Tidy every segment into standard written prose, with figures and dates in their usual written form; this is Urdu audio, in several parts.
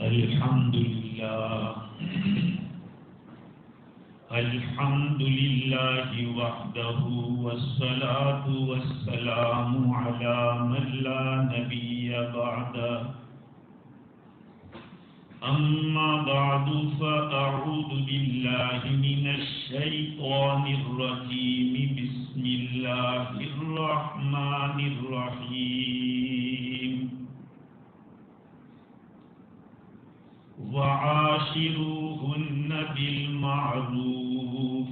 الحمد لله وحده والصلاة والسلام على من لا نبي بعده أما بعد فأعوذ بالله من الشيطان الرجيم بسم الله الرحمن الرحيم وعاشروهن بالمعروف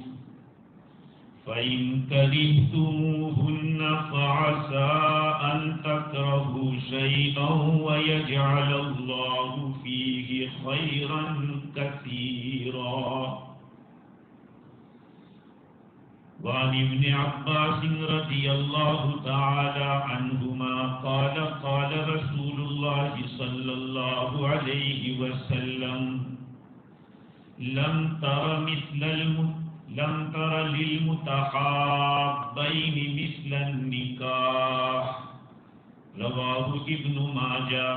فإن كرهتموهن فعسى أن تكرهوا شيئا ويجعل الله فيه خيرا كثيرا وعن ابن عباس رضي الله تعالى عنهما قال قال رسول الله صلى الله عليه وسلم لم تر للمتحابين مثل النكاح رواه ابن ماجه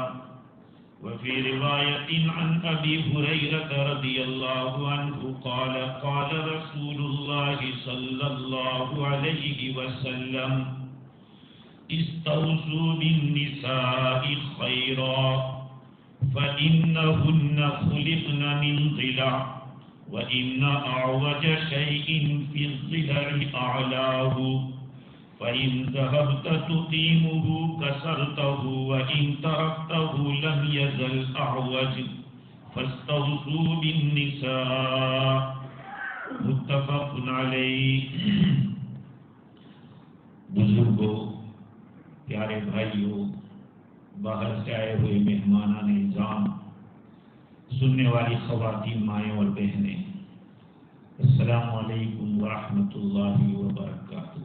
وفي رواية عن أبي هريرة رضي الله عنه قال قال رسول الله صلى الله عليه وسلم استوصوا بالنساء خيرا فإنهن خلقن من ضلع وإن أعوج شيء في الضلع أعلاه فإن ذهبت تقيمه كسرته وإن تركته لم يزل أعوج فاستوصوا بالنساء متفق علیہ۔ بزرگوں، پیارے بھائیوں، باہر سے آئے ہوئے مہمانان نظام، سننے والی خواتین، مائیں اور بہنیں، السلام علیکم ورحمۃ اللہ وبرکاتہ۔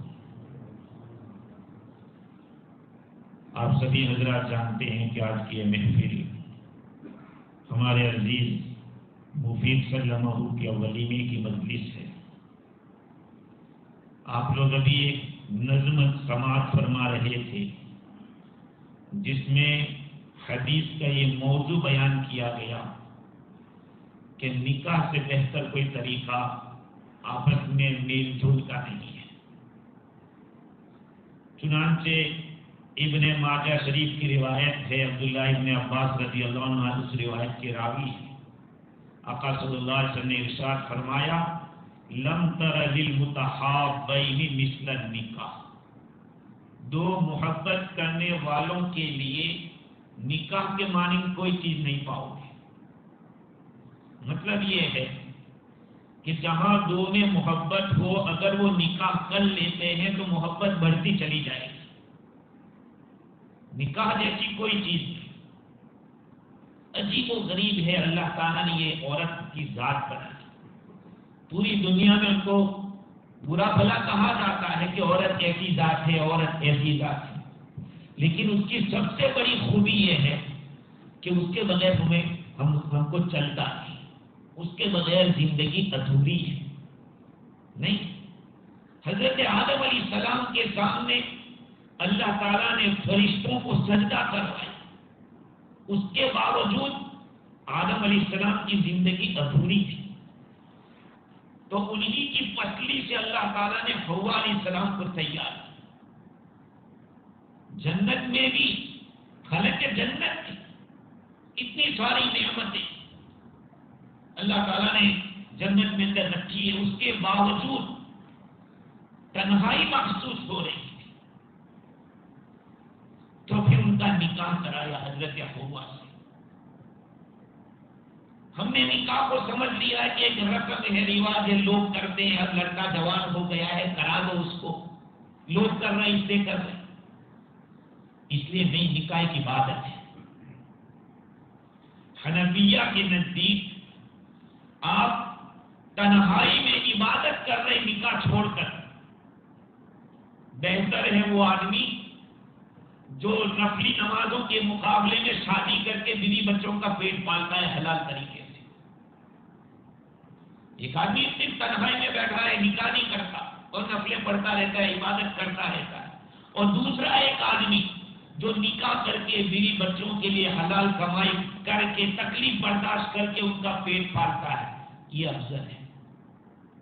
آپ سبھی حضرات جانتے ہیں کہ آج کی یہ محفل ہمارے عزیز مفید صلی اللہ علیہ وسلم کے ولیمے کی مجلس ہے۔ آپ لوگ ابھی ایک نظم سماعت فرما رہے تھے جس میں حدیث کا یہ موضوع بیان کیا گیا کہ نکاح سے بہتر کوئی طریقہ آپس میں میل جول کا نہیں ہے۔ چنانچہ ابن ماجہ شریف کی روایت ہے، عبداللہ ابن عباس رضی اللہ عنہ اس روایت کے راوی ہیں۔ آقا صلی اللہ علیہ وسلم نے ارشاد فرمایا لم تر للمتحابین مثل النکاح، دو محبت کرنے والوں کے لیے نکاح کے مانند کوئی چیز نہیں پاؤ گے۔ مطلب یہ ہے کہ جہاں دو میں محبت ہو، اگر وہ نکاح کر لیتے ہیں تو محبت بڑھتی چلی جائے گی۔ نکاح جیسی کوئی چیز نہیں۔ عجیب و غریب ہے، اللہ تعالیٰ نے یہ عورت کی ذات بنائی۔ پوری دنیا میں ان کو برا بھلا کہا جاتا ہے کہ عورت ایسی ذات ہے، عورت ایسی ذات ہے، لیکن اس کی سب سے بڑی خوبی یہ ہے کہ اس کے بغیر ہم کو چلتا نہیں، اس کے بغیر زندگی ادھوری ہے۔ نہیں، حضرت آدم علیہ السلام کے سامنے اللہ تعالیٰ نے فرشتوں کو سجدہ کروایا، اس کے باوجود آدم علیہ السلام کی زندگی ادھوری تھی، تو انہی کی پسلی سے اللہ تعالیٰ نے حوا علیہ السلام کو تیار کیا۔ جنت میں بھی خلق جنت تھی، اتنی ساری نعمتیں اللہ تعالیٰ نے جنت میں اندر رکھی ہے، اس کے باوجود تنہائی محسوس ہو رہی تھی، تو پھر ان کا نکاح کرایا حضرت حوا سے۔ ہم نے نکاح کو سمجھ لیا ہے کہ ایک رسم ہے، رواج ہے، لوگ کرتے ہیں، اب لڑکا جوان ہو گیا ہے کرا دو اس کو، لوگ کر رہے ہیں اس لیے کر رہے ہیں، اس لیے نہیں، نکاح کی عبادت ہے۔ حنفیہ کے نزدیک آپ تنہائی میں عبادت کر رہے نکاح چھوڑ کر، بہتر ہے وہ آدمی جو نفلی نمازوں کے مقابلے میں شادی کر کے بیوی بچوں کا پیٹ پالتا ہے حلال طریقے سے۔ ایک آدمی صرف تنہائی میں بیٹھا ہے، نکاح نہیں کرتا اور نفلیں پڑھتا رہتا ہے، عبادت کرتا رہتا ہے، اور دوسرا ایک آدمی جو نکاح کر کے بیوی بچوں کے لیے حلال کمائی کر کے تکلیف برداشت کر کے ان کا پیٹ پالتا ہے، یہ افضل ہے۔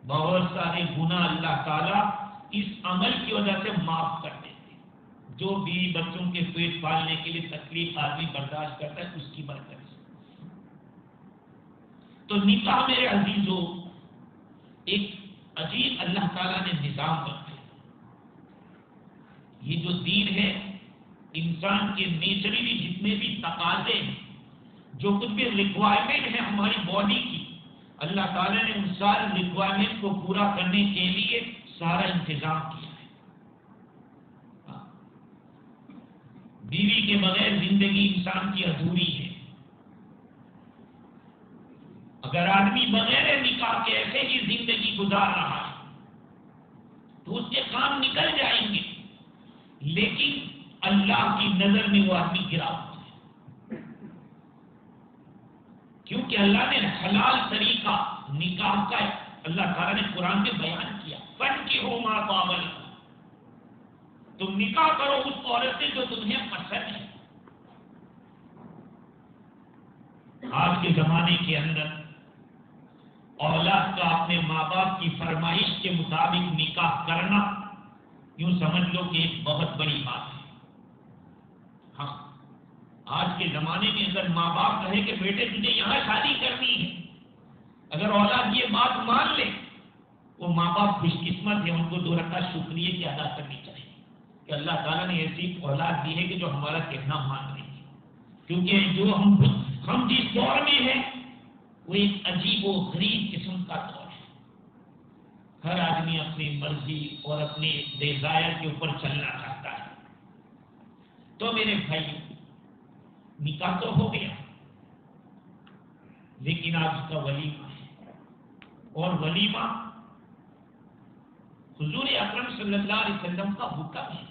بہت سارے گناہ اللہ تعالیٰ اس عمل کی وجہ سے معاف کر دیتے، جو بیوی بچوں کے پیٹ پالنے کے لیے تکلیف آدمی برداشت کرتا ہے اس کی برکت سے۔ تو نکاح میرے عزیزو ایک عجیب اللہ تعالیٰ نے نظام رکھا۔ یہ جو دین ہے، انسان کے نیچرلی جتنے بھی تقاضے ہیں، جو کچھ بھی ریکوائرمنٹ ہے ہماری باڈی کی، اللہ تعالیٰ نے ان سارے ریکوائرمنٹ کو پورا کرنے کے لیے سارا انتظام کیا ہے۔ بیوی کے بغیر زندگی انسان کی ادھوری ہے۔ اگر آدمی بغیر نکاح کے ایسے ہی زندگی گزار رہا ہے تو اس کے کام نکل جائیں گے، لیکن اللہ کی نظر میں وہ آدمی گرا ہوا ہے، کیونکہ اللہ نے حلال طریقہ نکاح کا اللہ تعالیٰ نے قرآن میں بیان کیا، فَانْكِحُوا مَا طَابَ لَكُمْ، تم نکاح کرو اس عورت سے جو تمہیں پسند ہے۔ آج کے زمانے کے اندر اولاد کا اپنے ماں باپ کی فرمائش کے مطابق نکاح کرنا یوں سمجھ لو کہ ایک بہت بڑی بات ہے۔ ہاں، آج کے زمانے میں اگر ماں باپ کہے کہ بیٹے تجھے یہاں شادی کرنی ہے، اگر اولاد یہ بات مان لے، وہ ماں باپ خوش قسمت ہے، ان کو دو رکعت شکریہ کی ادا کرنی چاہیے کہ اللہ تعالیٰ نے ایسی اولاد دی ہے کہ جو ہمارا کہنا مان رہی ہے، کیونکہ جو ہم جس دور میں ہیں وہ ایک عجیب و غریب قسم کا دور ہے۔ ہر آدمی اپنی مرضی اور اپنے ڈیزائر کے اوپر چلنا چاہتا ہے۔ تو میرے بھائی، نکاح تو ہو گیا، لیکن آج اس کا ولیمہ ہے، اور ولیمہ حضور اکرم صلی اللہ علیہ وسلم کا حکم ہے۔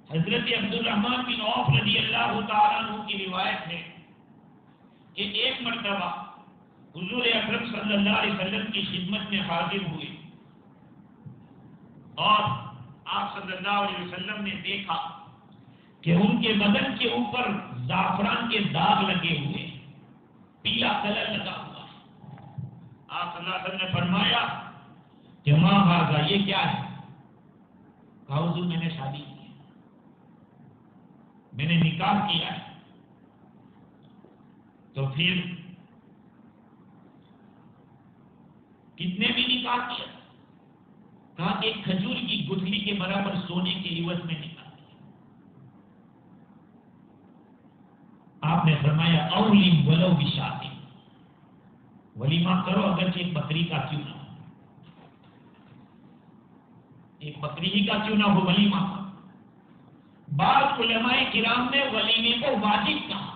حضرت عبد الرحمن بن عوف رضی اللہ تعالیٰ عنہ کی روایت ہے کہ ایک مرتبہ حضور اکرم صلی اللہ علیہ وسلم کی خدمت میں حاضر ہوئے اور آپ صلی اللہ علیہ وسلم نے دیکھا کہ ان کے بدن کے اوپر زعفران کے داغ لگے ہوئے، پیلا کلر لگا ہوا ہے۔ آپ صلی اللہ علیہ وسلم نے فرمایا کہ ماں بھاگا، یہ کیا ہے؟ کہا حضور میں نے شادی کی ہے، میں نے نکاح کیا ہے۔ تو پھر کتنے بھی نکاح کیا؟ کہا ایک کھجور کی گٹھلی کے برابر سونے کے عوض میں نکاح کیا۔ آپ نے فرمایا اولیم ولو بشاۃ، ولیمہ کرو اگرچہ ایک بکری کا کیوں نہ ہو، ایک بکری ہی کا کیوں نہ ہو ولیمہ کا۔ بعض علماء کرام نے ولیمے کو واجب کہا،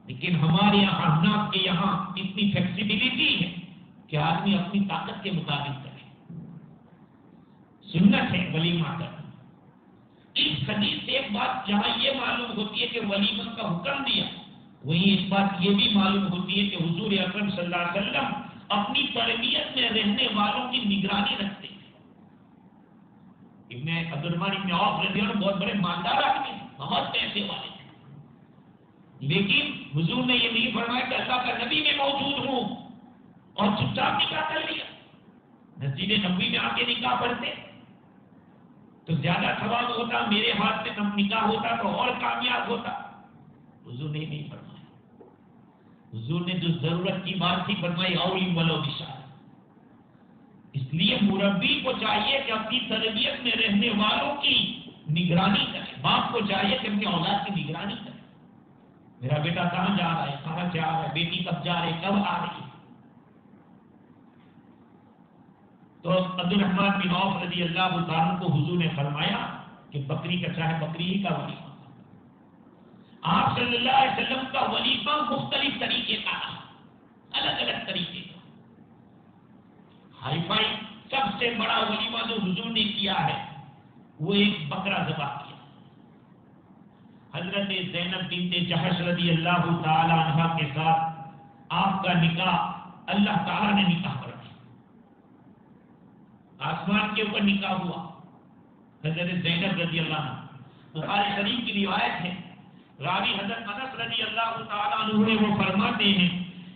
لیکن ہمارے یہاں حناف کے یہاں اتنی فلیکسیبلٹی ہے کہ آدمی اپنی طاقت کے مطابق کرے۔ سنت ہے ولیمہ کرنا۔ اس حدیث سے ایک بات جہاں یہ معلوم ہوتی ہے کہ ولیمہ کا حکم دیا، وہیں ایک بات یہ بھی معلوم ہوتی ہے کہ حضور اکرم صلی اللہ علیہ وسلم اپنی تربیت میں رہنے والوں کی نگرانی رکھتے ہیں۔ ابن عبد الرحمن ابن عوف رضی اللہ عنہ بہت بڑے مالدار آدمی ہیں، بہت پیسے والے تھے، لیکن حضور نے یہ نہیں فرمایا کہ اللہ کا نبی میں موجود ہوں اور چپ چاپ نکاح کر لیا۔ مسجد نبوی میں آ کے نکاح پڑھتے تو زیادہ ثواب ہوتا، میرے ہاتھ میں نکاح ہوتا تو اور کامیاب ہوتا۔ حضور نے نہیں فرمایا، حضور نے جو ضرورت کی بات تھی فرمائی اولیم ولو بشاۃ۔ اس لیے مربی کو چاہیے کہ اپنی تربیت میں رہنے والوں کی نگرانی کرے، باپ کو چاہیے کہ اپنی اولاد کی نگرانی کرے۔ میرا بیٹا کہاں جا رہا ہے، کہاں جا رہا ہے، بیٹی کب جا رہی ہے، کب آ رہی ہے۔ تو عبد الرحمن بن عوف رضی اللہ عنہ کو حضور نے فرمایا کہ بکری کا چاہے بکری ہی کا ولیمہ۔ آپ صلی اللہ علیہ وسلم کا ولیمہ مختلف طریقے کا ہے، الگ الگ طریقے کا۔ ہائی فائی سب سے بڑا ولیمہ جو حضور نے کیا ہے وہ ایک بکرا ذبح کیا۔ حضرت زینب بنت جحش رضی اللہ تعالی عنہا کے ساتھ آپ کا نکاح اللہ تعالی نے نکاح کر دیا، آسمان کے اوپر نکاح ہوا۔ حضرت زینب رضی اللہ عنہ بخاری شریف کی روایت ہے، راوی حضرت انس رضی اللہ تعالیٰ عنہ نے وہ فرماتے ہیں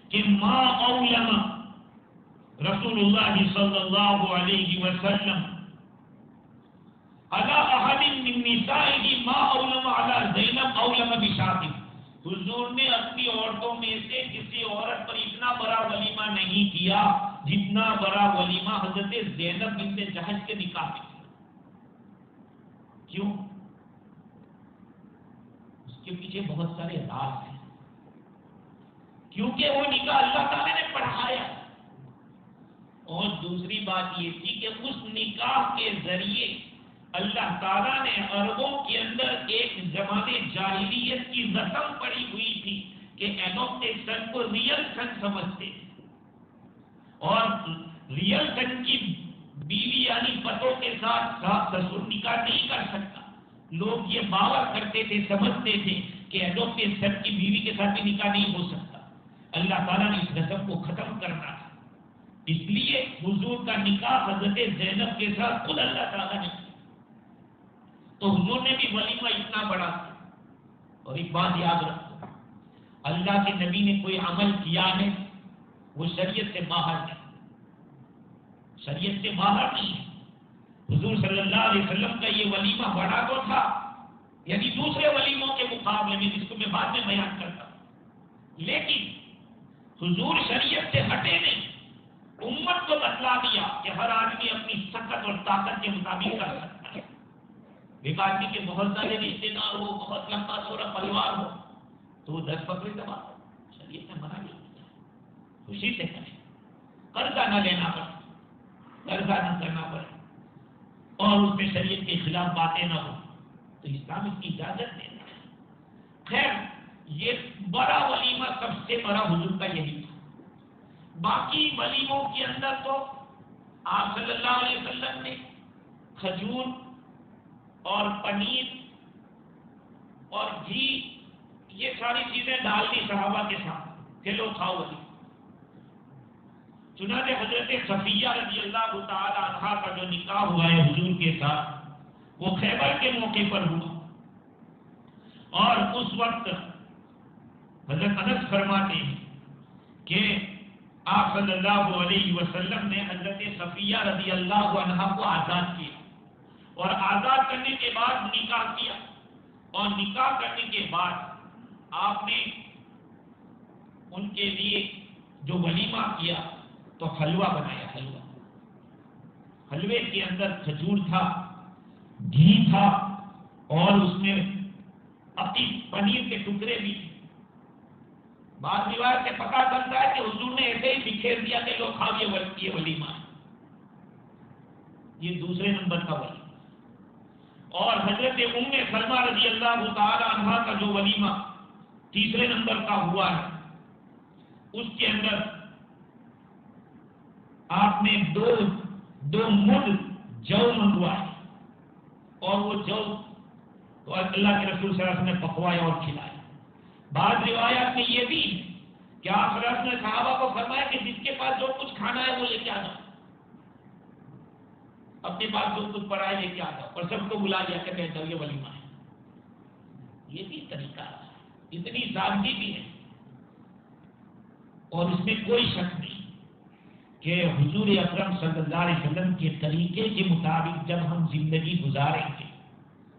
کہ ما اولم رسول اللہ صلی اللہ علیہ وسلم علی احد من نسائه ما اولم علی زینب اولم بشاطر، حضور نے اپنی عورتوں میں سے کسی عورت پر اتنا بڑا ولیمہ نہیں کیا جتنا بڑا ولیمہ حضرت زینب بنت جحش کے نکاح میں کیا۔ کیوں؟ اس کے پیچھے بہت سارے راز ہیں، کیونکہ وہ نکاح اللہ تعالی نے پڑھایا، اور دوسری بات یہ تھی کہ اس نکاح کے ذریعے اللہ تعالیٰ نے عربوں کے اندر ایک زمانے جاہلیت کی رسم پڑی ہوئی تھی کہ ایڈاپٹیشن کو ریئل سن سمجھتے تھے، اور ریئل سن کی بیوی یعنی پتوں کے ساتھ سسر نکاح نہیں کر سکتا۔ لوگ یہ باور کرتے تھے، سمجھتے تھے کہ ایڈاپٹیشن کی بیوی کے ساتھ بھی نکاح نہیں ہو سکتا۔ اللہ تعالیٰ نے اس رسم کو ختم کرنا تھا، اس لیے حضور کا نکاح حضرت زینب کے ساتھ خود اللہ تعالیٰ نے کیا۔ تو حضور نے بھی ولیمہ اتنا بڑا کیا۔ اور ایک بات یاد رکھو، اللہ کے نبی نے کوئی عمل کیا ہے وہ شریعت سے باہر نہیں، شریعت سے باہر نہیں ہے۔ حضور صلی اللہ علیہ وسلم کا یہ ولیمہ بڑا تو تھا، یعنی دوسرے ولیموں کے مقابلے میں، جس کو میں بعد میں بیان کرتا ہوں، لیکن حضور شریعت سے ہٹے نہیں، امت کو بتلا دیا کہ ہر آدمی اپنی سکت اور طاقت کے مطابق کر سکتا ہے۔ ایک آدمی کے بہت سارے رشتے دار ہو، بہت لمبا چوڑا پریوار ہو، تو وہ 10 بکرے دبا، شریعت نے منع نہیں کیا، خوشی سے کریں، قرضہ نہ لینا پڑے، قرضہ نہ کرنا پڑے، اور اس میں شریعت کے خلاف باتیں نہ ہو، تو اسلام اس کی اجازت دیتا ہے۔ خیر، یہ بڑا ولیمہ سب سے بڑا حضور کا یہی تھا۔ باقی ولیموں کے اندر تو آپ صلی اللہ علیہ وسلم نے کھجور اور پنیر اور گھی یہ ساری چیزیں ڈال دی صحابہ کے ساتھ کہ لو کھاؤ ولیمہ۔ چنانچہ حضرت صفیہ رضی اللہ تعالی عنہا کا جو نکاح ہوا ہے حضور کے ساتھ، وہ خیبر کے موقع پر ہوا، اور اس وقت حضرت انس فرماتے ہیں کہ آپ صلی اللہ علیہ وسلم نے حضرت صفیہ رضی اللہ عنہا کو آزاد کیا، اور آزاد کرنے کے بعد نکاح کیا، اور نکاح کرنے کے بعد آپ نے ان کے لیے جو ولیمہ کیا تو حلوہ بنایا۔ حلوے کے اندر کھجور تھا، گھی تھا، اور اس میں عقیق پنیر کے ٹکڑے بھی تھے۔ بعض روایت سے پتہ چلتا ہے کہ حضور نے ایسے ہی بکھیر دیا کہ لوگ کھاؤ، یہ ولیمہ ہے، یہ دوسرے نمبر کا ولیمہ۔ اور حضرت ام سلمہ رضی اللہ تعالی عنہا کا جو ولیمہ تیسرے نمبر کا ہوا ہے، اس کے اندر آپ نے دو مد جو منگوائے، اور وہ جو تو اللہ کے رسول صلی اللہ علیہ وسلم نے پکوایا اور کھلایا۔ بعض روایات میں یہ بھی کہ آپ صلی اللہ علیہ وسلم نے صحابہ کو فرمایا کہ جس کے پاس جو کچھ کھانا ہے وہ لے کے آ جاؤ، اپنے پاس جو کچھ پڑا ہے لے کے آ جاؤ، اور سب کو بلا لیا کہ بیٹھ جاؤ، یہ ولیمہ ہے۔ یہ بھی طریقہ ہے، اتنی سادگی بھی ہے، اور اس میں کوئی شک نہیں کہ حضور اکرم صلی اللہ علیہ وسلم کے طریقے کے مطابق جب ہم زندگی گزاریں گے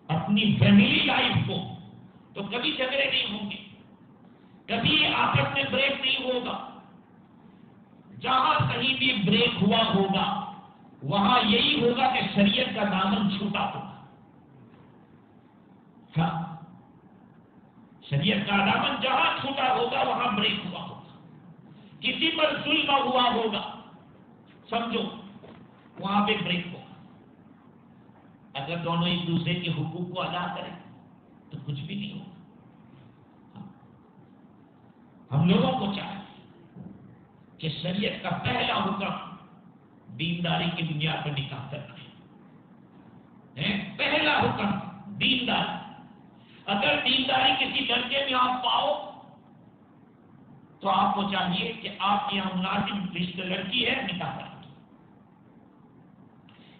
اپنی فیملی لائف کو، تو کبھی جھگڑے نہیں ہوں گے، کبھی آپس میں بریک نہیں ہوگا۔ جہاں کہیں بھی بریک ہوا ہوگا وہاں یہی ہوگا کہ شریعت کا دامن چھوٹا ہوگا۔ ہاں، شریعت کا دامن جہاں چھوٹا ہوگا وہاں بریک ہوا ہوگا، کسی پر ظلم ہوا ہوگا سمجھو وہاں پہ بریک ہوگا۔ اگر دونوں ایک دوسرے کے حقوق کو ادا کریں تو کچھ بھی نہیں ہوگا۔ ہم لوگوں کو چاہیے کہ شریعت کا پہلا حکم دینداری کی بنیاد پر نکاح کرنا ہے۔ پہلا حکم دینداری۔ اگر دینداری کسی درجے میں آپ پاؤ تو آپ کو چاہیے کہ آپ کے یہاں مناسب رشتہ لڑکی ہے، نکاح کریں۔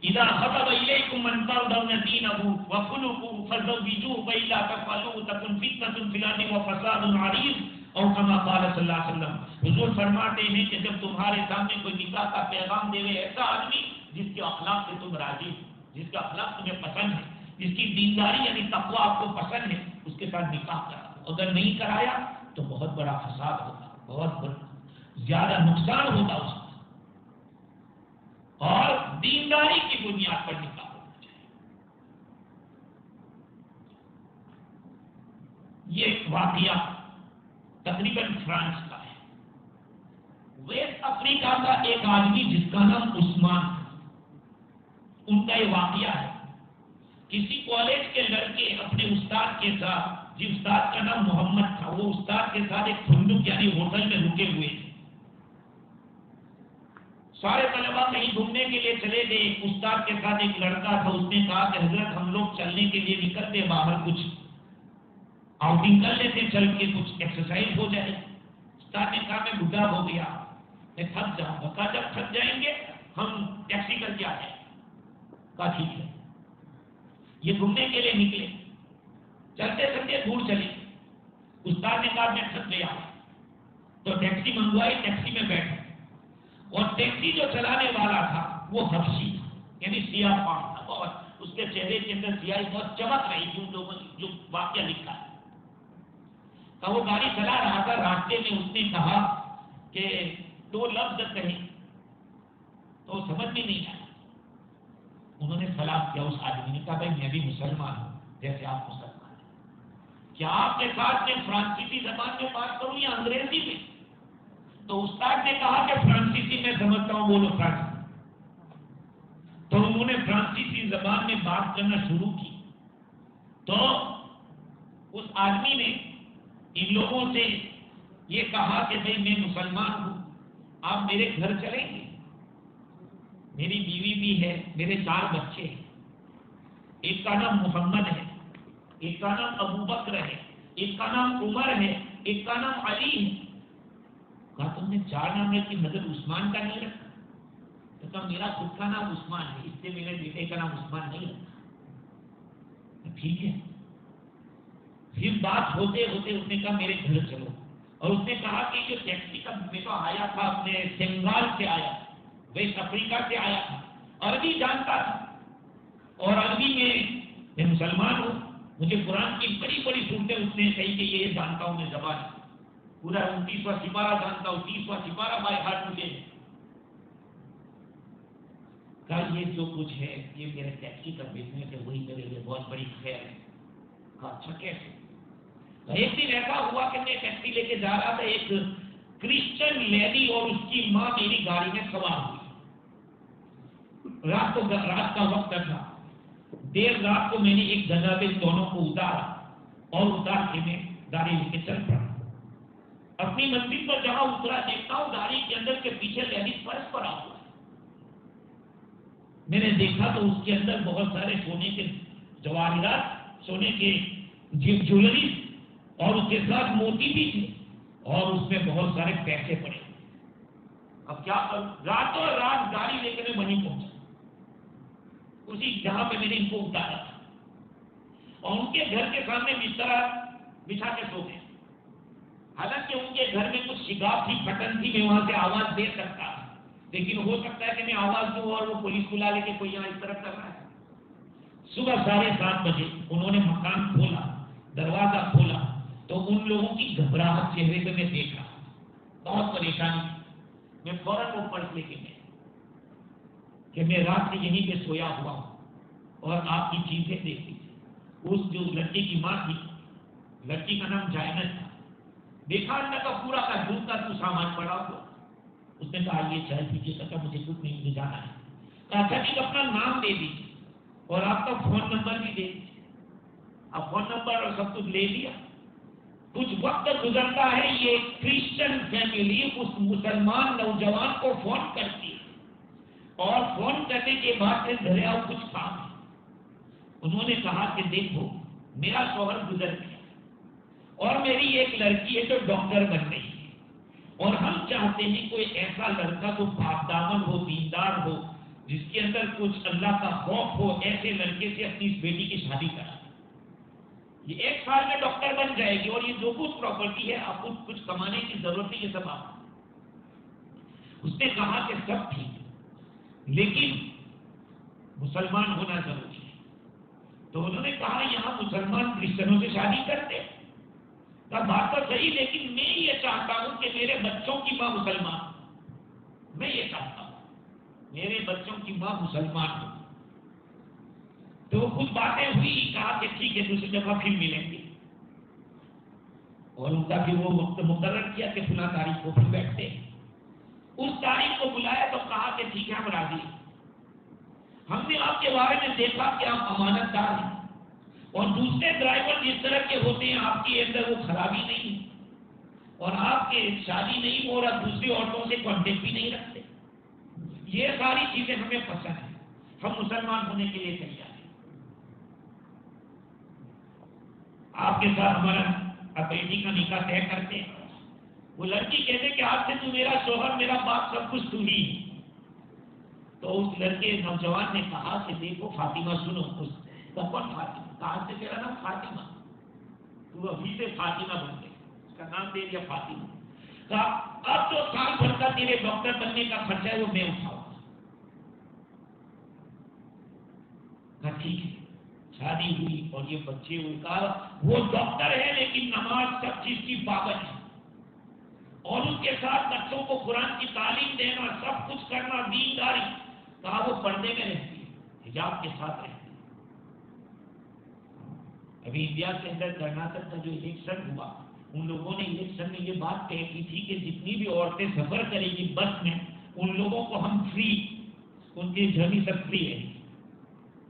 اذا خطب الیکم من ترضون دینه وخلقه فزوجوه والا تفعلوا تکن فتنة فی الارض وفساد عریض، اور کما قال صلی اللہ علیہ وسلم، حضور فرماتے ہیں کہ جب تمہارے سامنے کوئی نکاح کا پیغام دے ایسا آدمی جس کے اخلاق سے تم راضی ہو، جس کا اخلاق تمہیں پسند ہے، جس کی دینداری یعنی تقوی آپ کو پسند ہے، اس کے ساتھ نکاح کرا، اگر نہیں کرایا تو بہت بڑا فساد ہوتا، بہت بڑا زیادہ نقصان ہوتا اس کا، اور دینداری کی بنیاد پر نکاح ہونا چاہیے۔ یہ واقعہ تقریباً فرانس کا ہے۔ ویسٹ افریقہ کا ایک آدمی جس کا نام عثمان تھا، ان کا یہ واقعہ ہے، کسی کالج کے لڑکے اپنے استاد کے ساتھ، جس استاد کا نام محمد تھا، وہ استاد کے ساتھ ایک فندق یعنی ہوٹل میں رکے ہوئے تھے۔ سارے طلبا کہیں گھومنے کے لیے چلے گئے، استاد کے ساتھ ایک لڑکا تھا، اس نے کہا کہ حضرت ہم لوگ چلنے کے لیے نکلتے باہر، کچھ آؤٹنگ کر لیتے، چل کے کچھ ایکسرسائز ہو جائے۔ استاد نے کہا میں بڈھا ہو گیا، میں تھک جاؤں گا، کہا جب تھک جائیں گے ہم ٹیکسی کر کے آ جائیں گے، کہا ٹھیک ہے۔ یہ گھومنے کے لیے نکلے، چلتے چلتے دور چلے، استاد نے کہا میں تھک گیا تو ٹیکسی منگوائی، ٹیکسی میں بیٹھے، اور ٹیکسی جو چلانے والا تھا وہ حبشی تھا، یعنی سیاہ فام تھا، بہت اس کے چہرے کے اندر سیاہی بہت چمک رہی تھی، ان لوگوں نے جو واقعہ لکھا ہے۔ تو وہ گاڑی چلا رہا تھا، راستے میں اس نے کہا کہ دو لفظ کہیں تو سمجھ میں نہیں آیا۔ انہوں نے سلام کیا، اس آدمی نے کہا بھائی میں بھی مسلمان ہوں جیسے آپ مسلمان ہیں، کیا آپ کے ساتھ میں فرانسیسی زبان میں بات کروں یا انگریزی میں؟ تو استاد نے کہا کہ فرانسیسی میں سمجھتا ہوں، بولو فرانسیسی۔ تو انہوں نے فرانسیسی زبان میں بات کرنا شروع کی، تو اس آدمی نے ان لوگوں سے یہ کہا کہ بھئی میں مسلمان ہوں، آپ میرے گھر چلیں گے؟ میری بیوی بھی ہے، میرے 4 بچے ہیں، ایک کا نام محمد ہے، ایک کا نام ابو بکر ہے، ایک کا نام عمر ہے، ایک کا نام علی ہے۔ کہا تم نے 4 نام رکھے، مگر عثمان کا نہیں رکھا؟ تو کہا میرا خود کا نام عثمان ہے، اس لیے میرے بیٹے کا نام عثمان نہیں رکھا۔ ٹھیک ہے۔ پھر بات ہوتے ہوتے اس نے کہا میرے گھر چلو، اور اس نے کہا کہ جو ٹیکسی کا میں تو آیا تھا اپنے سنگال سے آیا، ویسٹ افریقہ سے آیا تھا، عربی جانتا تھا، اور عربی میں مسلمان ہوں، مجھے قرآن کی بڑی بڑی صورتیں اس نے کہی کہ یہ جانتا ہوں میں زبان، پورا 29واں سپارہ جانتا ہوں، 30واں سپارہ بائی ہارٹ مجھے۔ کہا یہ جو کچھ ہے یہ میرے ٹیکسی کا بزنس ہے، وہی میرے لیے بہت بڑی خیر ہے۔ کہا اچھا کیسے؟ ایک دن ایسا ہوا کہ میں ٹیکسی لے کے جا رہا تھا، ایک کرسچن لیڈی اور اس کی ماں میری گاڑی میں سوار ہوئی، رات کا وقت تھا، دیر رات کو میں نے ایک جگہ پہ دونوں کو اتارا، اور اتار کے میں گاڑی لے کے چل پڑا۔ اپنی منزل پر جہاں اترا دیکھتا ہوں گاڑی کے اندر کے پیچھے لیڈیز پرس پڑا ہوا ہے۔ میں نے دیکھا تو اس کے اندر بہت سارے سونے کے جواہرات، سونے کے جیولری، اور اس کے ساتھ موتی بھی تھے، اور اس میں بہت سارے پیسے پڑے۔ اب کیا کروں؟ راتوں رات گاڑی لے کے میں وہیں پہنچا، اسی جہاں پہ میں نے ان کو اتارا تھا، اور ان کے گھر کے سامنے بستر بچھا کے سو گئے۔ حالانکہ ان کے گھر میں کچھ شگاف تھی، پھٹن تھی، میں وہاں سے آواز دے سکتا تھا، لیکن ہو سکتا ہے کہ میں آواز دوں اور وہ پولیس بلا لے کے کوئی یہاں اس طرح کر رہا ہے۔ صبح 7:30 بجے انہوں نے مکان کھولا، دروازہ کھولا، تو ان لوگوں کی گھبراہٹ چہرے پہ میں دیکھا، بہت پریشانی۔ میں فوراً وہ پرس لے کے گیا کہ میں رات سے یہیں پہ سویا ہوا ہوں، اور آپ کی چیزیں دیکھ لیجیے۔ اس جو لڑکی کی ماں تھی، لڑکی کا نام جائنت تھا، دیکھا اندر کا پورا کا دودھ کا تو سامان پڑا ہوا۔ اس نے کہا یہ چائے پیجیے، کہا مجھے کچھ نہیں، مجھے جانا ہے۔ کہا اچھا ٹھیک، اپنا نام دے دیجیے اور آپ کا فون نمبر بھی دے دیجیے۔ اب فون نمبر اور سب کچھ لے لیا۔ کچھ وقت گزرتا ہے، یہ کرسچن فیملی اس مسلمان نوجوان کو فون کرتی ہے، اور فون کرنے کے بعد سے گھر آؤ کچھ کام ہے۔ انہوں نے کہا کہ دیکھو میرا شوہر گزر گیا، اور میری ایک لڑکی ہے جو ڈاکٹر بن رہی ہے، اور ہم چاہتے ہیں کوئی ایسا لڑکا جو پاک دامن ہو، دیندار ہو، جس کے اندر کچھ اللہ کا خوف ہو، ایسے لڑکے سے اپنی اس بیٹی کی شادی کرا دیں. یہ 1 سال میں ڈاکٹر بن جائے گی، اور یہ جو کچھ پراپرٹی ہے آپ کو کچھ کمانے کی ضرورت نہیں، یہ سب آپ. اس نے کہا کہ سب ٹھیک لیکن مسلمان ہونا ضروری ہے. تو انہوں نے کہا یہاں مسلمان کرسچنوں سے شادی کرتے. بات تو صحیح، لیکن میں یہ چاہتا ہوں کہ میرے بچوں کی ماں مسلمان ہو. میں یہ چاہتا ہوں میرے بچوں کی ماں مسلمان ہو. تو کچھ باتیں ہوئی، کہا کہ ٹھیک ہے دوسری دفعہ پھر ملیں گے، اور ان کا پھر وہ وقت مقرر کیا کہ فلاں تاریخ کو پھر بیٹھتے. اس تاریخ کو بلایا تو کہا کہ ٹھیک ہے ہم راضی ہیں. ہم نے آپ کے بارے میں دیکھا کہ آپ امانت دار ہیں، اور دوسرے ڈرائیور جس طرح کے ہوتے ہیں آپ کے اندر وہ خرابی نہیں ہے، اور آپ کے شادی نہیں ہو رہا، دوسری عورتوں سے کانٹیکٹ بھی نہیں رکھتے. یہ ساری چیزیں ہمیں پسند ہیں، ہم مسلمان ہونے کے لیے تیار ہیں. آپ کے ساتھ ہمارا بیٹی کا نکاح طے کرتے ہیں. وہ لڑکی کہتے کہ آج سے تو میرا شوہر، میرا باپ، سب کچھ تو ہی ہے. تو اس لڑکے نوجوان نے کہا کہ دیکھو فاطمہ سنو. کون فاطمہ؟ کہاں سے تیرا نام فاطمہ؟ تو ابھی سے فاطمہ بن گئی، اس کا نام دے دیا فاطمہ. کہا اب جو سال بھر کا تیرے ڈاکٹر بننے کا خرچہ ہے وہ میں اٹھاؤں گا. کہا ٹھیک ہے. شادی ہوئی اور یہ بچے ہوئے. کہا وہ ڈاکٹر ہے لیکن نماز سب چیز کی پابند ہے، اور اس کے ساتھ بچوں کو قرآن کی تعلیم دینا، سب کچھ کرنا، دینداری. کہا وہ پردے میں رہتی ہے، حجاب کے ساتھ رہتی ہے. ابھی انڈیا کے اندر کرناٹک کا جو الیکشن ہوا، ان لوگوں نے الیکشن میں یہ بات طے کی تھی کہ جتنی بھی عورتیں سفر کریں گی بس میں، ان لوگوں کو ہم فری، ان کی جرنی سب فری ہے،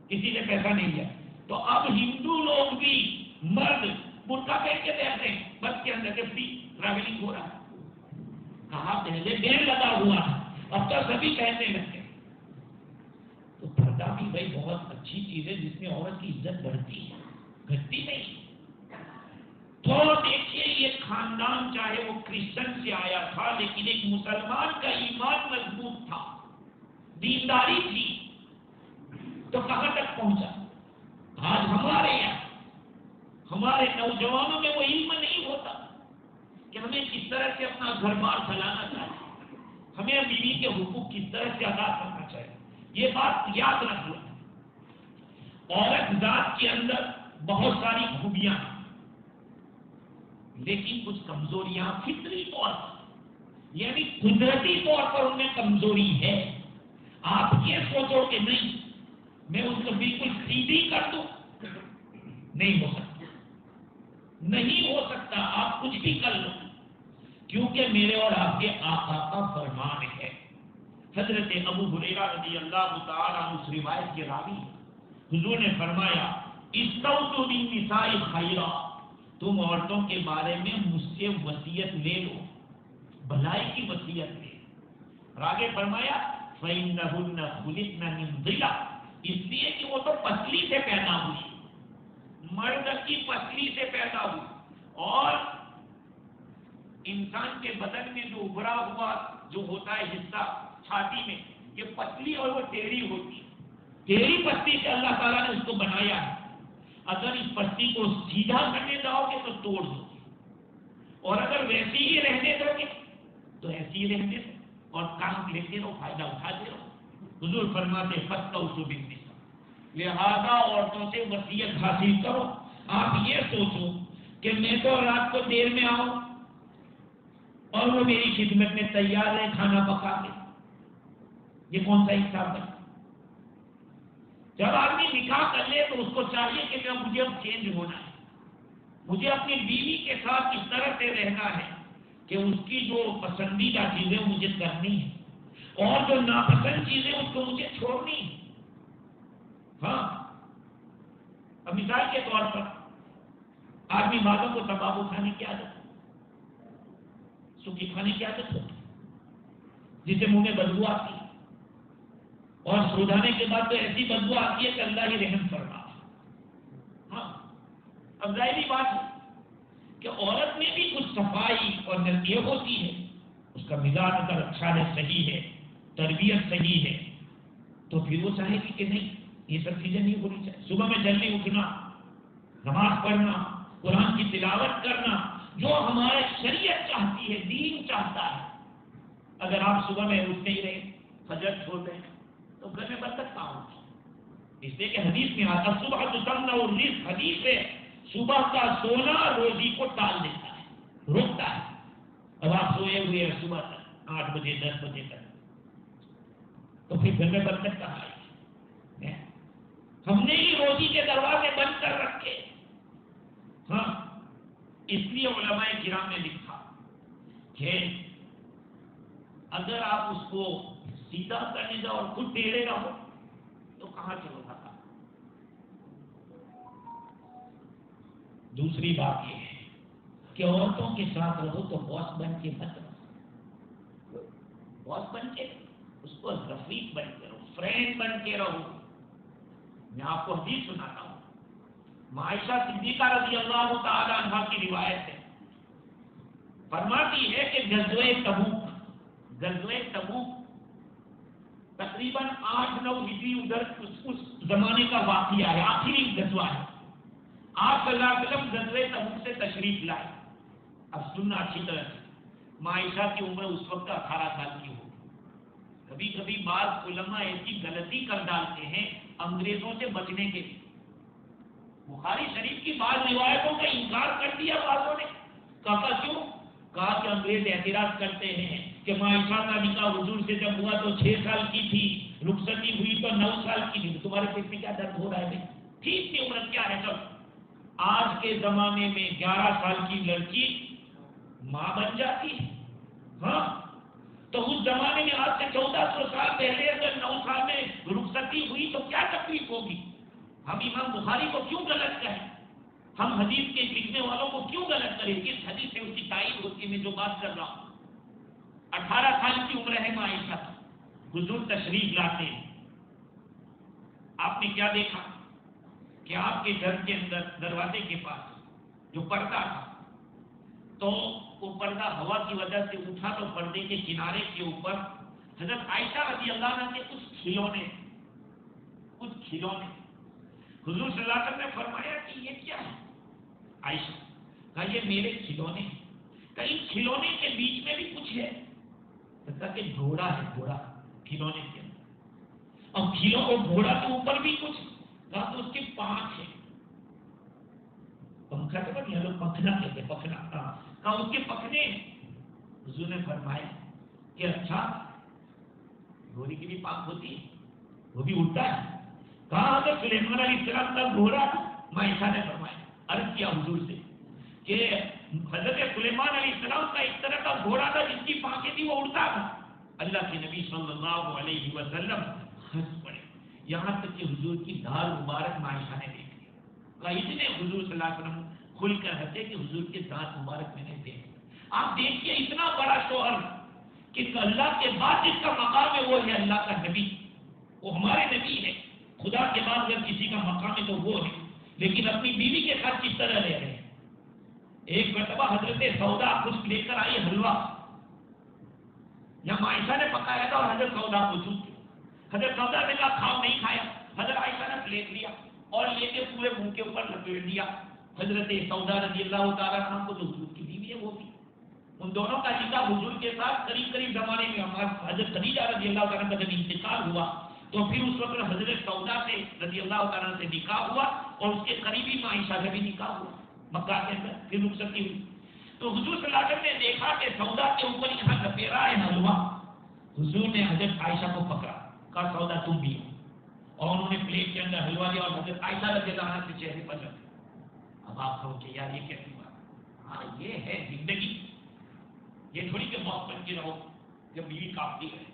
کسی نے پیسہ نہیں دیا. تو اب ہندو لوگ بھی مرد برقع پہن کے بیٹھتے ہیں بس کے اندر کے فری ٹریولنگ ہو رہا ہے. کہا پہلے بین لگا ہوا ہے، اب تو سبھی کہنے لگتے. تو پردہ بھی بھائی بہت اچھی چیز ہے جس میں عورت کی عزت بڑھتی ہے، گھٹتی نہیں. تو دیکھیے یہ خاندان چاہے وہ کرسچن سے آیا تھا لیکن ایک مسلمان کا ایمان مضبوط تھا، دینداری تھی. تو کہاں تک پہنچا؟ آج ہمارے یہاں ہمارے نوجوانوں میں وہ علم نہیں ہوتا کہ ہمیں کس طرح سے اپنا گھر بار چلانا چاہیے، ہمیں بیوی کے حقوق کس طرح سے ادا کرنا چاہیے. یہ بات یاد رکھ لو. عورت ذات کے اندر بہت ساری خوبیاں ہیں لیکن کچھ کمزوریاں فطری طور پر، یعنی قدرتی طور پر ان میں کمزوری ہے. آپ یہ سوچو کہ نہیں میں اس کو بالکل سیدھی کر دوں، نہیں ہو سکتا، نہیں ہو سکتا. آپ کچھ بھی کر لو، کیونکہ میرے اور آپ کے آقا کا فرمان ہے. حضرت ابو ہریرہ رضی اللہ تعالیٰ عنہ اس روایت کے راوی، حضور نے فرمایا استوصوا بالنساء خیرا، تم عورتوں کے بارے میں مجھ سے وصیت لے لو، بھلائی کی وصیت لے. اور آگے فرمایا فإنهن خلقن من ضلع، اس لیے کہ وہ تو پسلی سے پیدا ہوئی، مرد کی پسلی سے پیدا ہوئی. اور انسان کے بدن میں جو ابھرا ہوا جو ہوتا ہے حصہ چھاتی میں، یہ پتلی اور وہ ٹیڑھی ہوتی ہے. ٹیڑھی پستی سے اللہ تعالیٰ نے اس کو بنایا ہے. اگر اس پستی کو سیدھا کرنے جاؤ گے تو توڑ دو گے، اور اگر ویسی ہی رہنے دو گے تو ایسی ہی رہنے دو اور کام لیتے رہو، فائدہ اٹھاتے رہو. حضور فرماتے فاستوصوا بالنساء، لہذا عورتوں سے وصیت حاصل کرو. آپ یہ سوچو کہ میں تو رات کو دیر میں آؤں اور وہ میری خدمت میں تیار ہے کھانا پکا کے، یہ کون سا حساب ہے؟ جب آدمی نکاح کر لے تو اس کو چاہیے کہ مجھے اب چینج ہونا ہے، مجھے اپنی بیوی کے ساتھ اس طرح سے رہنا ہے کہ اس کی جو پسندیدہ چیزیں مجھے کرنی ہیں اور جو ناپسند چیزیں اس کو مجھے چھوڑنی ہیں. ہاں، اب مثال کے طور پر آدمی باتوں کو تمباکو کھانے کی عادت، سوکھی کھانے کی عادت ہوتی جسے منہ میں بدبو آتی ہے، اور سوجانے کے بعد تو ایسی بدبو آتی ہے کہ اللہ ہی رحم فرما. ہاں، اب ظاہری بات ہے کہ عورت میں بھی کچھ صفائی اور نرمیت ہوتی ہے، اس کا مزاج اگر اچھا ہے، صحیح ہے، تربیت صحیح ہے، تو پھر وہ چاہے گی کہ نہیں یہ سب چیزیں نہیں ہونی چاہیے. صبح میں جلدی اٹھنا، نماز پڑھنا، قرآن کی تلاوت کرنا، جو ہمارے شریعت چاہتی ہے، دین چاہتا ہے. اگر آپ صبح میں اٹھتے ہی رہے، فجر چھوڑ دیں، تو گھر میں برکت کہاں ہوگی؟ اس لیے کہ حدیث میں آتا صبح تو تمنا اور رزق، حدیث ہے صبح کا سونا روزی کو ٹال دیتا ہے، روکتا ہے. اب آپ سوئے ہوئے ہیں صبح تک 8 بجے 10 بجے تک، تو پھر گھر میں برکت کہاں آئے گی؟ ہم نے ہی روزی کے دروازے بند کر رکھے. ہاں، اس لیے علماء کرام نے لکھا کہ اگر آپ اس کو سیدھا کرنے جاؤ اور خود ٹیڑھے رہو تو کہاں چلو گا؟ دوسری بات یہ ہے کہ عورتوں کے ساتھ رہو تو باس بن کے مت رہو. باس بن کے اس کو رفیق بن کے رہو، فرینڈ بن کے رہو. میں آپ کو حدیث سناتا ہوں، عائشہ صدیقہ رضی اللہ تعالی عنہا کی روایت ہے. فرماتی ہے کہ غزوہ تبوک تقریباً 8-9 ہجری ادھر اس زمانے کا واقعہ ہے، آخری غزوہ ہے. آپ صلی اللہ علیہ وسلم غزوہ تبوک سے تشریف لائے. اب سننا اچھی طرح سے، عائشہ کی عمر اس وقت 18 سال کی ہوگی. کبھی کبھی بعض علماء ایسی غلطی کر ڈالتے ہیں انگریزوں سے بچنے کے لیے. بخاری شریف کی بعض روایتوں کا انکار کر دیا بعضوں نے. کہا کیوں؟ کہا کہ انگریز اعتراض کرتے ہیں کہ عائشہ کا نکاح حضور سے جب ہوا تو 6 سال کی تھی، رخصتی ہوئی تو 9 سال کی تھی. تمہارے پیٹ میں کیا درد ہو رہا ہے؟ ٹھیک کی عمر کیا ہے؟ سب آج کے زمانے میں 11 سال کی لڑکی ماں بن جاتی ہے. ہاں، تو اس زمانے میں آج سے 1400 سال پہلے اگر 9 سال میں رخصتی ہوئی تو کیا تکلیف ہوگی؟ ہم امام بخاری کو کیوں غلط کہیں؟ ہم حدیث کے لکھنے والوں کو کیوں غلط کریں؟ کس حدیث سے اس کی تائید ہوتی ہے؟ میں جو بات کر رہا ہوں، 18 سال کی عمر ہے عائشہ، حضور تشریف لاتے ہیں. آپ نے کیا دیکھا کہ آپ کے گھر کے اندر دروازے کے پاس جو پردہ تھا، تو وہ پردہ ہوا کی وجہ سے اٹھا تو پردے کے کنارے کے اوپر حضرت عائشہ رضی اللہ عنہا کے کچھ کھلونے. حضور صلی اللہ علیہ وسلم نے فرمایا کہ یہ کیا ہے؟ عائشہ کہا یہ میرے کھلونے. کہیں کھلونے کے بیچ میں بھی کچھ ہے؟ کہا کہ گھوڑا ہے، گھوڑا کھلونے کے اندر. اور گھوڑا کے اوپر بھی کچھ. کہا تو اس کے 5 ہے. پنکھا تو نہیں، لوگ پکھنا کہتے ہیں، پکھنا. کہا اس کے پکھنے. حضور نے فرمایا کہ اچھا گھوڑی کی بھی پاک ہوتی ہے، وہ بھی اڑتا ہے. کہا حضرت سلیمان علیہ السلام کا گھوڑا. عائشہ نے فرمایا، عرض کیا حضور سے کہ حضرت سلیمان علیہ السلام کا اس طرح کا گھوڑا تھا جس کی پانکھیں تھی وہ اڑتا تھا. اللہ کے نبی صلی اللہ علیہ وسلم ہنس پڑے، یہاں تک کہ حضور کی دھار مبارک عائشہ نے دیکھ لیا. کہا اتنے حضور صلی اللہ علیہ وسلم کھل کر ہنسے کہ حضور کے دانت مبارک میں نے دیکھ لیا. آپ دیکھیے اتنا بڑا شوہر کہ اللہ کے بعد جس کا مقام ہے وہ ہے اللہ کا نبی، وہ ہمارے نبی ہے. خدا کے بعد اگر کسی کا مقام ہے تو وہ ہے، لیکن اپنی بیوی کے ساتھ کس طرح رہ رہے ہیں. ایک مرتبہ حضرت سودا کچھ لے کر آئی حلوہ، یا عائشہ نے پکایا تھا اور حضرت سودا موجود تھی. حضرت سودا نے کہا کھاؤ، نہیں کھایا. حضرت عائشہ نے پلیٹ لیا اور لے کے پورے منہ کے اوپر لپیٹ دیا. حضرت سودا رضی اللہ تعالیٰ عنہ کو جو حضور کی بیوی ہے وہ بھی، ان دونوں کا نکاح حضور کے ساتھ قریب زمانے میں حضرت خدیجہ رضی اللہ تعالیٰ کا جب انتقال ہوا تو پھر اس وقت حضرت سودا سے رضی اللہ تعالیٰ سے نکاح ہوا اور اس کے قریبی عائشہ سے بھی نکاح ہوا مکہ کے اندر، پھر رخصتی ہوئی. تو حضور صلی اللہ علیہ وسلم نے دیکھا کہ سودا کے اوپر یہاں لپیرا ہے حلوہ. حضور نے حضرت عائشہ کو پکڑا، کہا سودا تم بھی، اور انہوں نے پلیٹ کے اندر حلوہ لیا اور حضرت عائشہ رضی اللہ عنہا کے چہرے پر رکھا. اب آپ کہو کہ یار یہ کیسی بات؟ ہاں یہ ہے زندگی. یہ تھوڑی کہ موت بن کے رہو جب بیوی کاپتی رہے.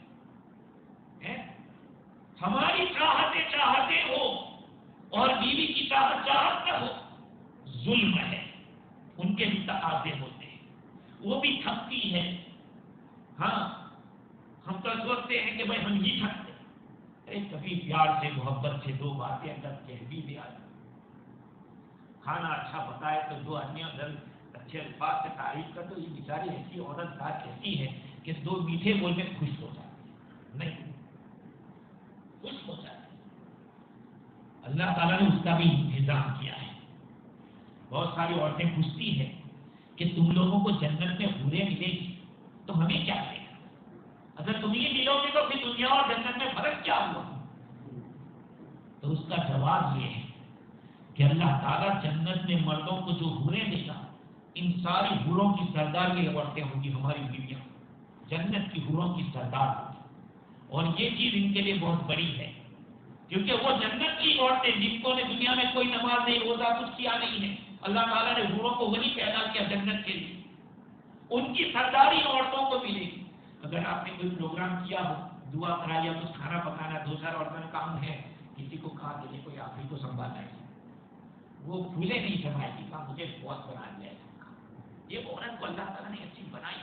ہماری چاہتے ہو اور بیوی کی چاہت نہ ہو، ظلم ہے. ان کے بھی تقاضے ہوتے ہیں، وہ بھی تھکتی ہے. ہاں ہم تو سوچتے ہیں کہ بھائی ہم ہی تھکتے ہیں. کبھی پیار سے محبت سے 2 باتیں اگر کہہ بھی دیا، کھانا اچھا پکائے تو 2 آدمی اگر اچھے الفاظ سے تعریف کر، تو یہ بیچاری ایسی عورت کا کہتی ہے کہ 2 میٹھے بول میں خوش ہو جاتی. نہیں، خوش ہو جاتے ہیں۔ اللہ تعالیٰ نے اس کا بھی انتظام کیا ہے۔ بہت ساری عورتیں پوچھتی ہیں کہ تم لوگوں کو جنت میں حوریں ملے گی تو ہمیں کیا ملے گا؟ اگر تم یہ ملو گے تو پھر دنیا اور جنت میں فرق کیا ہوا؟ تو اس کا جواب یہ ہے کہ اللہ تعالیٰ جنت میں مردوں کو جو حوریں دے گا، ان ساری حوروں کی سردار یہ عورتیں ہوں گی، ہماری بیویاں جنت کی حوروں کی سردار ہوگی۔ اور یہ چیز ان کے لیے بہت بڑی ہے، کیونکہ وہ جنت کی عورتیں جن کو نے دنیا میں کوئی نماز نہیں، روزہ کچھ کیا نہیں ہے، اللہ تعالیٰ نے حوروں کو وہی پیدا کیا جنت کے لیے، ان کی سرداری عورتوں کو ملے گی۔ اگر آپ نے کوئی پروگرام کیا ہو، دعا کرا یا کچھ کھانا پکانا، دو چار عورتوں کا کام ہے، کسی کو کہا کہ کوئی آپ ہی کو سنبھالنا ہے، وہ پھولے نہیں سمائے گی، کہا مجھے بہت بنا دیا ہے۔ یہ عورت کو اللہ تعالیٰ نے اچھی بنائی،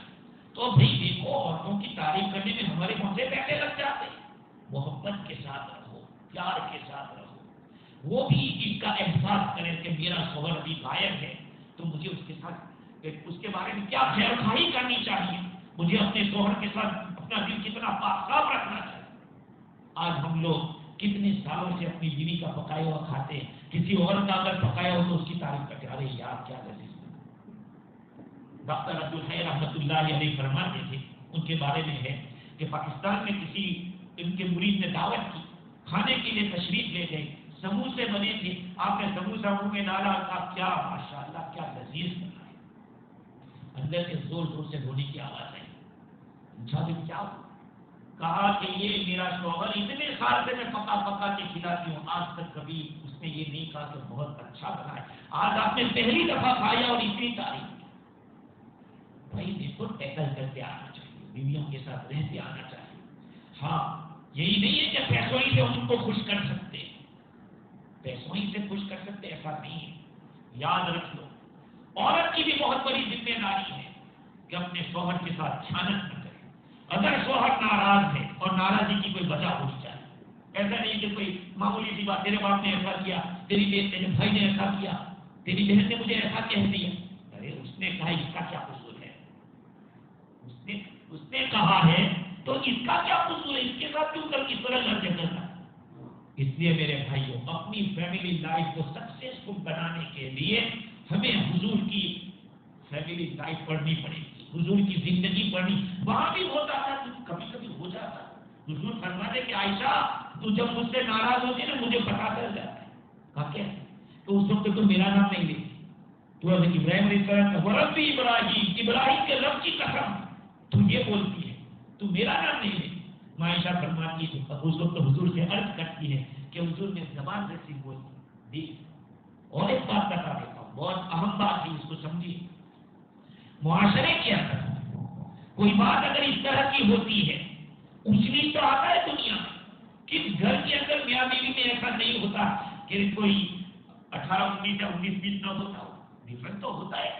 تو بھائی دیکھو عورتوں کی تعریف کرنے میں ہمارے پہنچے پیسے لگ جاتے ہیں۔ محبت کے ساتھ رہو، پیار کے ساتھ رہو، وہ بھی اس کا احساس کرے کہ میرا شوہر ابھی غائب ہے تو مجھے اس کے ساتھ اس کے بارے میں کیا خیر خواہی کرنی چاہیے، مجھے اپنے شوہر کے ساتھ اپنا دل کتنا پاک صاف رکھنا چاہیے۔ آج ہم لوگ کتنے سالوں سے اپنی بیوی کا پکایا ہوا کھاتے ہیں، کسی اور کا اگر پکایا ہو تو اس کی تعریف کرتے ہیں، ارے یار کیا لذیذ۔ ڈاکٹر عبدالحی رحمۃ اللہ علیہ فرماتے تھے، ان کے بارے میں ہے کہ پاکستان میں کسی ان کے مرید نے دعوت کی، کھانے کے لیے تشریف لے گئے، سموسے بنے تھے، آپ نے سموسہ منہ میں ڈالا، کہا کیا ماشاءاللہ کیا لذیذ بنا ہے، اندر سے زور زور سے رونے کی آواز آئی۔ پوچھا کہ کیا ہوا؟ کہا کہ یہ میرا شوہر اتنے سال سے میں پکا پکا کے کھلاتی ہوں، آج تک کبھی اس نے یہ نہیں کہا کہ بہت اچھا بنا ہے، آج آپ نے پہلی دفعہ کھایا اور اتنی تعریف۔ بھائی دیکھو ٹیکل کرتے آنا چاہیے، بیویوں کے ساتھ رہتے آنا چاہیے۔ ہاں یہی نہیں ہے کہ پیسوں ہی سے ان کو خوش کر سکتے، پیسوں ہی سے خوش کر سکتے، ایسا نہیں ہے۔ یاد رکھ لو عورت کی بھی بہت بڑی ذمہ داری ہے کہ اپنے شوہر کے ساتھ خیانت نہ کرے۔ اگر شوہر ناراض ہے اور ناراضی کی کوئی وجہ ہو جائے، ایسا نہیں کہ کوئی معمولی سی بات، تیرے باپ نے ایسا کیا، تیرے بھائی نے ایسا کیا، تیری بہن نے مجھے ایسا کہہ دیا، ارے اس نے کہا اس کا کیا قصور ہے، اس نے کہا ہے تو اس کا کیا قصور ہے، اس کے ساتھ کیوں کر کس طرح لڑ جھگڑ کرنا۔ اس لیے میرے بھائیوں اپنی فیملی لائف کو سکسیسفل بنانے کے لیے ہمیں حضور کی فیملی لائف پڑھنی پڑے گی، حضور کی زندگی پڑھنی، وہاں بھی ہوتا تھا کبھی کبھی ہو جاتا۔ حضور فرماتے کہ عائشہ تو جب مجھ سے ناراض ہوتی نا مجھے پتا چل جاتا ہے۔ کہا کیا؟ تو اس وقت تو میرا نام نہیں لیتی، تو ابراہیم علیہ السلام کا وربی ابراہیم کے رب کی قسم تو یہ بولتی ہے تو میرا نام نہیں لیتی۔ عائشہ فرماتی ہے اس وقت حضور سے عرض کرتی ہے کہ حضور نے زبان سے بولتی دی۔ اور ایک بات بتا دیتا ہوں، بہت اہم بات ہے، اس کو سمجھیے۔ معاشرے کے اندر کوئی بات اگر اس طرح کی ہوتی ہے، اچھلی تو آتا ہے دنیا میں، کس گھر کے اندر میاں بیوی میں ایسا نہیں ہوتا کہ کوئی 18-19 یا 19-20 نہ ہوتا ہو، ڈفرنٹ تو ہوتا ہے،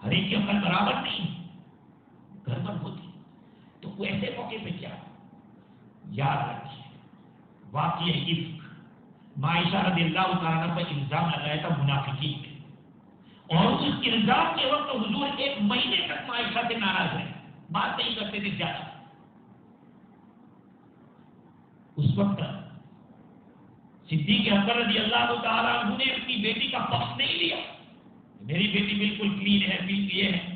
ہر ایک کی عقل برابر نہیں گھر پر ہوتی، تو ایسے موقع پہ کیا یاد رکھیے واقعہ عفق، عائشہ رضی اللہ تعالیٰ پر الزام لگایا تھا منافقین نے، اور اس الزام کے وقت حضور 1 مہینے تک عائشہ سے ناراض رہے، بات نہیں کرتے تھے زیادہ۔ اس وقت صدیق اکبر رضی اللہ تعالیٰ عنہ نے اپنی بیٹی کا پکش نہیں لیا، میری بیٹی بالکل کلین ہے، یہ ہے،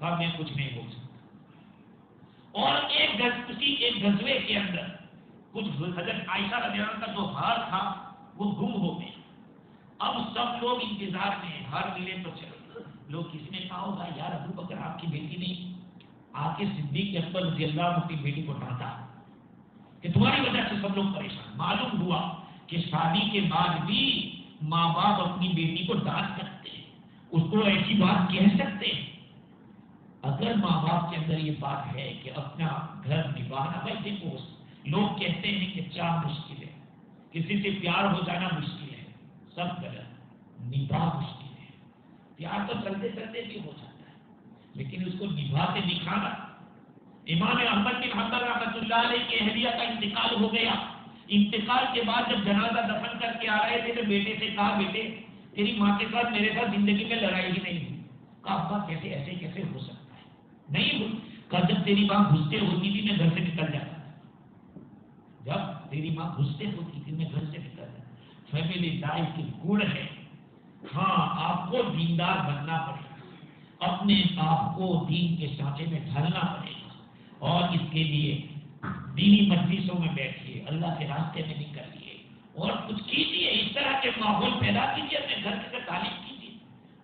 اب میں کچھ نہیں بول سکتا۔ اور ایک غزوے کے اندر کچھ حضرت عائشہ رضی اللہ عنہ کا جو ہار تھا وہ گم ہو گیا۔ اب سب لوگ انتظار میں ہیں، ہار ملے تو چلو، لوگ کسی نے کہا ہوگا یار ابو بکر آپ کی بیٹی نہیں، آ کے صدیق اکبر رضی اللہ عنہ کی بیٹی کو ڈانٹا کہ تمہاری وجہ سے سب لوگ پریشان۔ معلوم ہوا کہ شادی کے بعد بھی ماں باپ اپنی بیٹی کو ڈانٹ سکتے ہیں، اس کو ایسی بات کہہ سکتے ہیں۔ اگر ماں باپ کے اندر یہ بات ہے کہ اپنا گھر نبھانا، بھائی دیکھو لوگ کہتے ہیں کہ چاہ مشکل ہے، کسی سے پیار ہو جانا مشکل ہے، سب غلط، نبھا مشکل ہے۔ پیار تو چلتے چلتے بھی ہو جاتا ہے، لیکن اس کو نبھاتے دکھانا۔ امام احمد بن حنبل رحمۃ اللہ علیہ کی اہلیہ کا انتقال ہو گیا، انتقال کے بعد جب جنازہ دفن کر کے آ رہے تھے تو بیٹے سے کہا بیٹے تیری ماں کے ساتھ میرے ساتھ زندگی میں لڑائی ہی نہیں ہوئی۔ کہا ابا کیسے ایسے کیسے ہو سکتا ہے؟ نہیں ہوئی۔ کہا جب تیری ماں غصے ہوتی تھی میں گھر سے نکل جاتا تھا، جب تیری ماں غصے ہوتی تھی میں گھر سے نکل جاتا. فیملی لائف کی گڑ ہے. ہاں آپ کو دیندار بننا پڑے گا، اپنے آپ کو دین کے سانچے میں ڈھالنا پڑے گا، اور اس کے لیے دینی مجلسوں میں بیٹھیے، اللہ کے راستے میں نکلیے اور کچھ کیجیے. اس طرح کے ماحول پیدا کیجیے، اپنے گھر کے تعلیم کیجیے،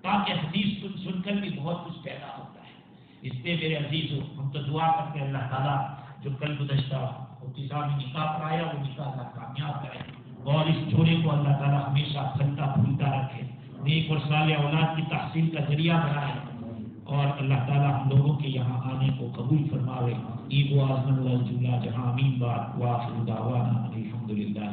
تاکہ حدیث سن کر بھی بہت کچھ پیدا ہوتا ہے. اس لیے میرے عزیزو، ہم تو دعا کرتے ہیں اللہ تعالیٰ جو کل گزشتہ احتسامی نکاح پڑھایا وہ نکاح اللہ کامیاب کرے، اور اس جوڑے کو اللہ تعالیٰ ہمیشہ پھلتا پھولتا رکھے، نیک اور صالح اولاد کی تحصیل کا ذریعہ بنائے، اور اللہ تعالیٰ ہم لوگوں کے یہاں آنے کو قبول فرماوے. عید و آزمن والجملہ جہاں امین بات وآخر دعوانا الحمدللہ.